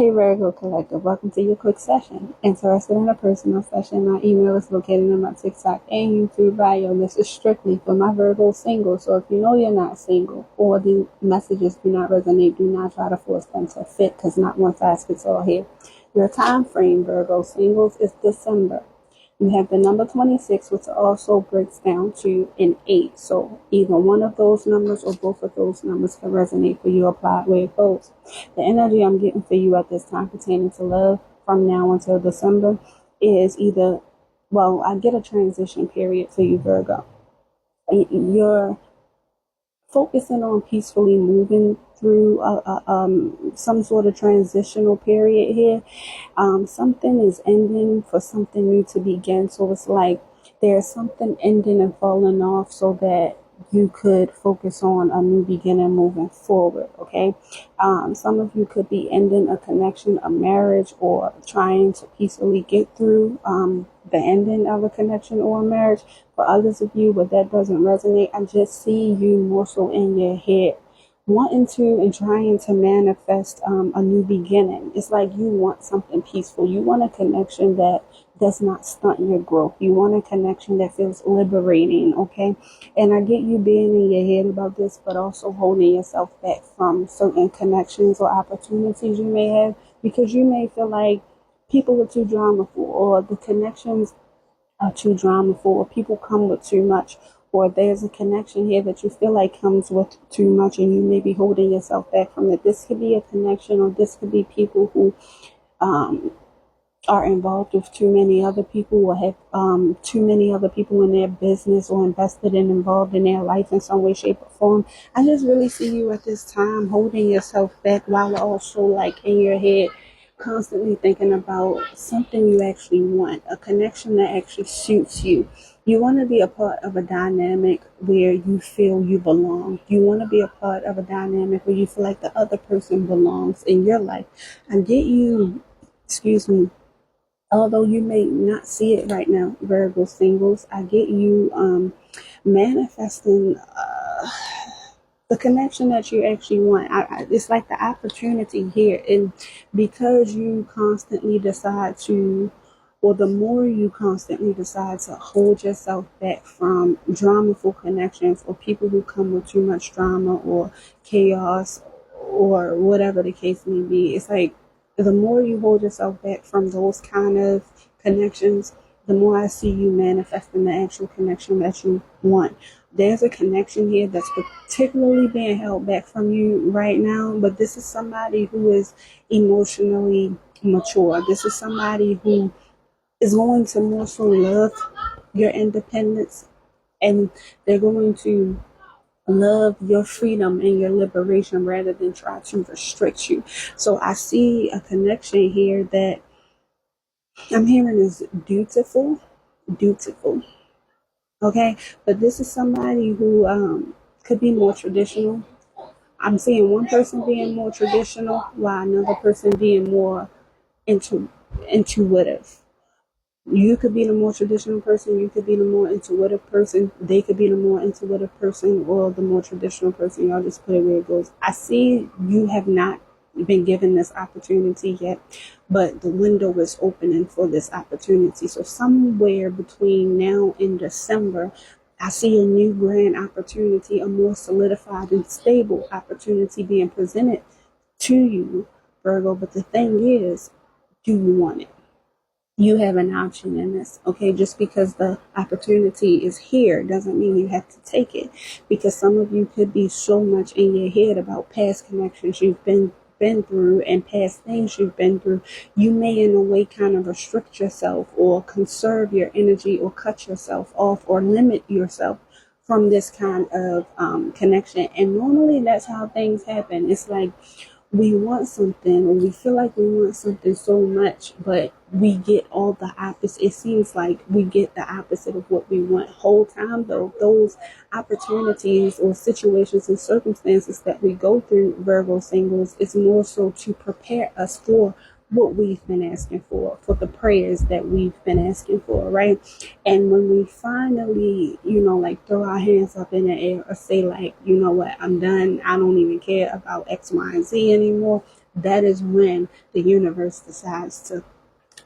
Hey Virgo Collective, welcome to your quick session. Interested in a personal session? My email is located in my TikTok and YouTube bio. This is strictly for my Virgo singles. So if you know you're not single or the messages do not resonate, do not try to force them to fit because not one size fits all here. Your time frame, Virgo singles, is December. You have the number 26, which also breaks down to an 8. So either one of those numbers or both of those numbers can resonate for you. Apply it where it goes. The energy I'm getting for you at this time pertaining to love from now until December is either, I get a transition period for you, Virgo. You're focusing on peacefully moving through some sort of transitional period here. Something is ending for something new to begin. So it's like there's something ending and falling off so that you could focus on a new beginning moving forward. Okay. Some of you could be ending a connection, a marriage, or trying to peacefully get through the ending of a connection or a marriage. For others of you, but that doesn't resonate, I just see you more so in your head wanting to and trying to manifest a new beginning. It's like you want something peaceful. You want a connection that does not stunt your growth. You want a connection that feels liberating, okay? And I get you being in your head about this, but also holding yourself back from certain connections or opportunities you may have, because you may feel like people are too dramaful, or the connections are too dramaful, or people come with too much, or there's a connection here that you feel like comes with too much and you may be holding yourself back from it. This could be a connection, or this could be people who are involved with too many other people, or have too many other people in their business, or invested and involved in their life in some way, shape, or form. I just really see you at this time holding yourself back while also like in your head constantly thinking about something you actually want, a connection that actually suits you. You want to be a part of a dynamic where you feel you belong. You want to be a part of a dynamic where you feel like the other person belongs in your life. And get you, excuse me, although you may not see it right now, Virgo singles, I get you manifesting the connection that you actually want. It's like the opportunity here. And because you constantly decide to, or the more you constantly decide to hold yourself back from dramaful connections, or people who come with too much drama or chaos or whatever the case may be, it's like the more you hold yourself back from those kind of connections, the more I see you manifesting the actual connection that you want. There's a connection here that's particularly being held back from you right now, but this is somebody who is emotionally mature. This is somebody who is going to more so love your independence, and they're going to love your freedom and your liberation rather than try to restrict you. So I see a connection here that I'm hearing is dutiful. Okay, but this is somebody who could be more traditional. I'm seeing one person being more traditional while another person being more intuitive. You could be the more traditional person, you could be the more intuitive person, they could be the more intuitive person, or the more traditional person. Y'all just put it where it goes. I see you have not been given this opportunity yet, but the window is opening for this opportunity. So somewhere between now and December, I see a new grand opportunity, a more solidified and stable opportunity being presented to you, Virgo. But the thing is, do you want it? You have an option in this, okay? Just because the opportunity is here doesn't mean you have to take it, because some of you could be so much in your head about past connections you've been through and past things you've been through. You may in a way kind of restrict yourself or conserve your energy or cut yourself off or limit yourself from this kind of connection. And normally that's how things happen. It's like we want something, or we feel like we want something so much, but we get all the opposite. It seems like we get the opposite of what we want. Whole time though, those opportunities or situations and circumstances that we go through, Virgo singles, is more so to prepare us for what we've been asking for the prayers that we've been asking for, right? And when we finally, like throw our hands up in the air or say like, you know what, I'm done. I don't even care about X, Y, and Z anymore. that is when the universe decides to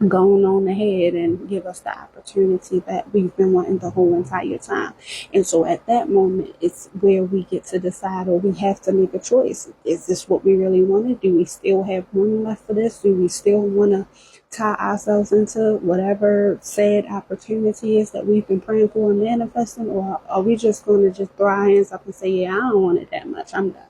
go on ahead and give us the opportunity that we've been wanting the whole entire time. And so at that moment, it's where we get to decide, or we have to make a choice. Is this what we really want to do? Do we still have room left for this? Do we still want to tie ourselves into whatever said opportunity is that we've been praying for and manifesting? Or are we just going to just throw our hands up and say, yeah, I don't want it that much, I'm done?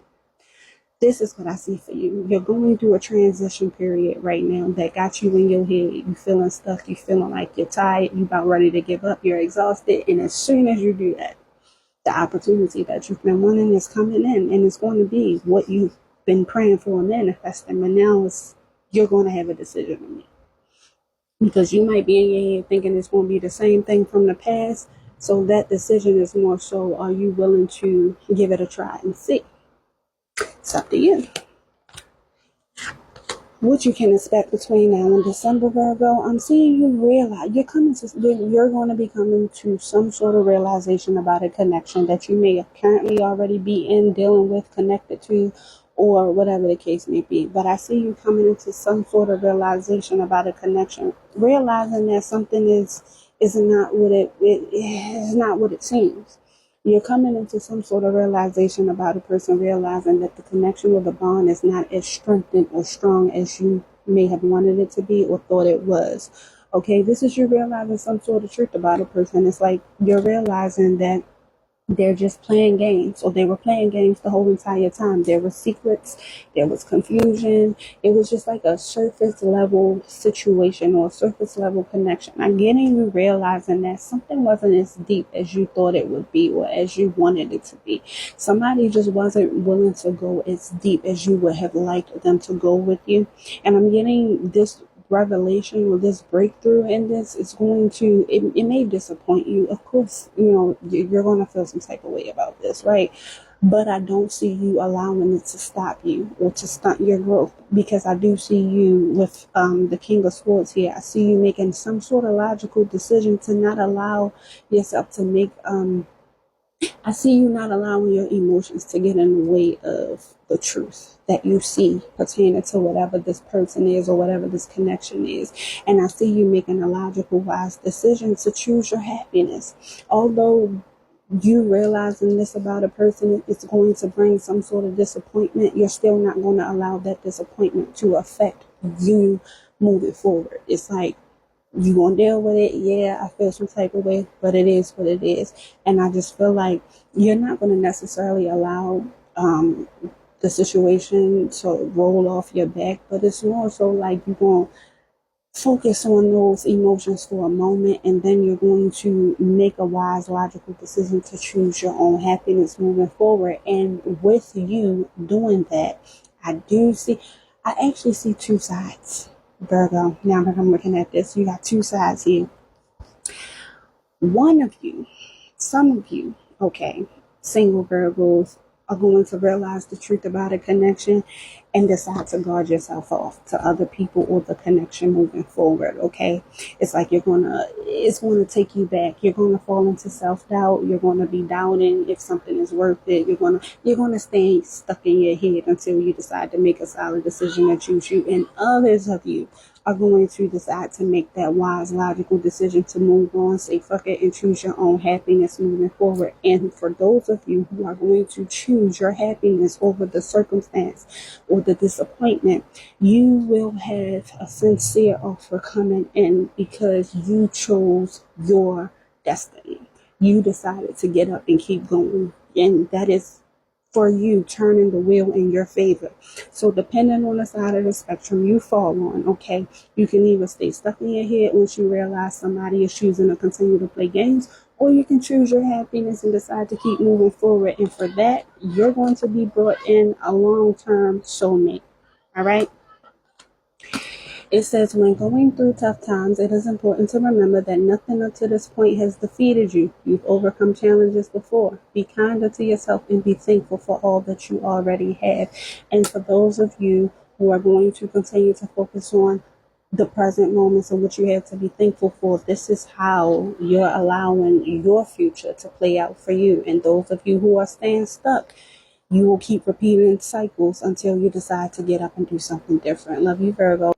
This is what I see for you. You're going through a transition period right now that got you in your head. You feeling stuck. You feeling like you're tired. You about ready to give up. You're exhausted. And as soon as you do that, the opportunity that you've been wanting is coming in, and it's going to be what you've been praying for and manifesting. But now you're going to have a decision to make, because you might be in your head thinking it's going to be the same thing from the past. So that decision is more so, are you willing to give it a try and see? It's up to you. What you can expect between now and December, Virgo, I'm seeing you realize you're going to be coming to some sort of realization about a connection that you may currently already be in, dealing with, connected to, or whatever the case may be. But I see you coming into some sort of realization about a connection, realizing that something is not what it is not what it seems. You're coming into some sort of realization about a person, realizing that the connection or the bond is not as strengthened or strong as you may have wanted it to be or thought it was. Okay, this is you realizing some sort of truth about a person. It's like you're realizing that they're just playing games, or they were playing games the whole entire time. There were secrets, there was confusion. It was just like a surface level situation or surface level connection. I'm getting you realizing that something wasn't as deep as you thought it would be or as you wanted it to be. Somebody just wasn't willing to go as deep as you would have liked them to go with you. And I'm getting this revelation or this breakthrough in this is going to, it may disappoint you. Of course, you're going to feel some type of way about this, right? But I don't see you allowing it to stop you or to stunt your growth, because I do see you with the King of Swords here. I see you making some sort of logical decision to not allow yourself to make I see you not allowing your emotions to get in the way of the truth that you see pertaining to whatever this person is or whatever this connection is. And I see you making a logical, wise decision to choose your happiness. Although you realizing this about a person, it's going to bring some sort of disappointment, you're still not going to allow that disappointment to affect you moving forward. It's like, you gonna deal with it? Yeah, I feel some type of way, but it is what it is. And I just feel like you're not gonna necessarily allow the situation to roll off your back, but it's more so like you're gonna focus on those emotions for a moment, and then you're going to make a wise, logical decision to choose your own happiness moving forward. And with you doing that, I actually see two sides. Virgo, now that I'm looking at this, you got two sides here. One of you, some of you, okay, single Virgos, are going to realize the truth about a connection and decide to guard yourself off to other people or the connection moving forward. Okay, it's like it's going to take you back. You're going to fall into self-doubt. You're going to be doubting if something is worth it. You're going to stay stuck in your head until you decide to make a solid decision that choose you. And others of you are going to decide to make that wise, logical decision to move on, say fuck it, and choose your own happiness moving forward. And for those of you who are going to choose your happiness over the circumstance or the disappointment, you will have a sincere offer coming in because you chose your destiny. You decided to get up and keep going. And that is for you turning the wheel in your favor. So depending on the side of the spectrum you fall on, okay, you can either stay stuck in your head once you realize somebody is choosing to continue to play games, or you can choose your happiness and decide to keep moving forward. And for that, you're going to be brought in a long-term soulmate. All right? It says, when going through tough times, it is important to remember that nothing up to this point has defeated you. You've overcome challenges before. Be kinder to yourself and be thankful for all that you already have. And for those of you who are going to continue to focus on the present moments of what you have to be thankful for, this is how you're allowing your future to play out for you. And those of you who are staying stuck, You will keep repeating cycles until you decide to get up and do something different. Love you, Virgo.